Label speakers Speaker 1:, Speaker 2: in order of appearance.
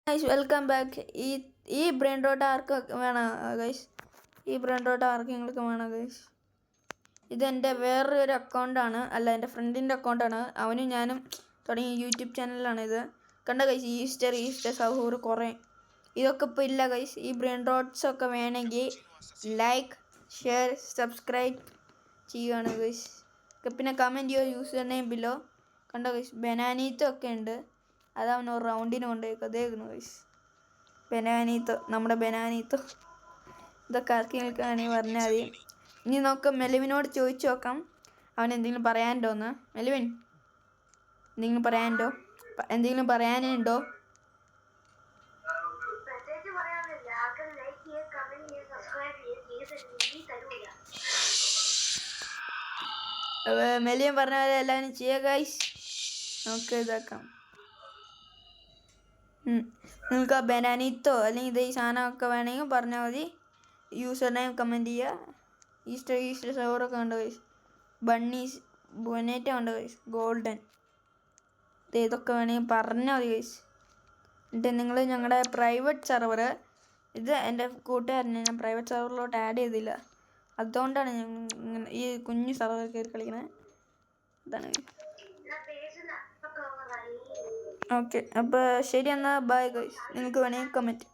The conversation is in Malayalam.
Speaker 1: Guys welcome back. ഈ ബ്രെയിൻ റോട്ട് ആർക്ക് വേണം ഗൈസ്? ഈ ബ്രെയിൻ റോട്ട് ആർക്കെങ്കിലും വേണം ഗൈസ്? ഇതെൻ്റെ വേറൊരു അക്കൗണ്ടാണ്, അല്ല എൻ്റെ ഫ്രണ്ടിൻ്റെ അക്കൗണ്ടാണ്. അവനും ഞാനും തുടങ്ങിയ യൂട്യൂബ് ചാനലാണ് ഇത്. കണ്ട ഗൈസ്, ഈസ്റ്റർ സഹൂർ കുറേ ഇതൊക്കെ ഇപ്പോൾ ഇല്ല ഗൈസ്. ഈ ബ്രെയിൻ റോട്ട്സ് ഒക്കെ വേണമെങ്കിൽ ലൈക്ക്, ഷെയർ, സബ്സ്ക്രൈബ് ചെയ്യുകയാണ് ഗൈസ്. പിന്നെ കമൻറ്റ് ചെയ്യുക യൂസർ നെയിം ബിലോ. കണ്ടോ ഗൈസ്, ബനാനീത്തൊക്കെ ഉണ്ട്. അതവൻ ഒരു റൗണ്ടിന് കൊണ്ടുപോയി അതേക്കുന്നു ഗൈസ്. ബനാനീത്തോ, നമ്മുടെ ബനാനീത്തോ. ഇതൊക്കെ ആർക്കെങ്കിലും പറഞ്ഞാൽ മതി. ഇനി നമുക്ക് മെലുവിനോട് ചോദിച്ചു നോക്കാം അവൻ എന്തെങ്കിലും പറയാനുണ്ടോയെന്ന്. മെലുവിൻ, എന്തെങ്കിലും പറയാനുണ്ടോ? മെലുവിൻ പറഞ്ഞ പോലെ എല്ലാവരും ചെയ്യുക ഗൈസ്. നമുക്ക് ഇതാക്കാം. നിങ്ങൾക്ക് ആ ബനാനീത്തോ അല്ലെങ്കിൽ ഇത് ഈ സാധനമൊക്കെ വേണമെങ്കിൽ പറഞ്ഞാൽ മതി. യൂസർ നെയിം കമൻറ്റ് ചെയ്യുക. ഈസ്റ്റർ സവറൊക്കെ ഉണ്ട് ഗൈസ്. ബണ്ണീസ് ബൊനേറ്റ ഉണ്ട് ഗൈസ്. ഗോൾഡൻ ഇതൊക്കെ വേണമെങ്കിൽ പറഞ്ഞാൽ മതി ഗൈസ്. എന്നിട്ട് നിങ്ങൾ ഞങ്ങളുടെ പ്രൈവറ്റ് സെർവർ, ഇത് എൻ്റെ കൂട്ടുകാരനെ ഞാൻ പ്രൈവറ്റ് സെർവറിലോട്ട് ആഡ് ചെയ്തില്ല, അതുകൊണ്ടാണ് ഞാൻ ഈ കുഞ്ഞു സെർവർ കയറി കളിക്കണത്. അതാണ്. ഓക്കെ, അപ്പോൾ ശരി എന്നാൽ ബൈ ഗൈസ്. നിങ്ങൾക്ക് വേണമെങ്കിൽ കമൻറ്റ്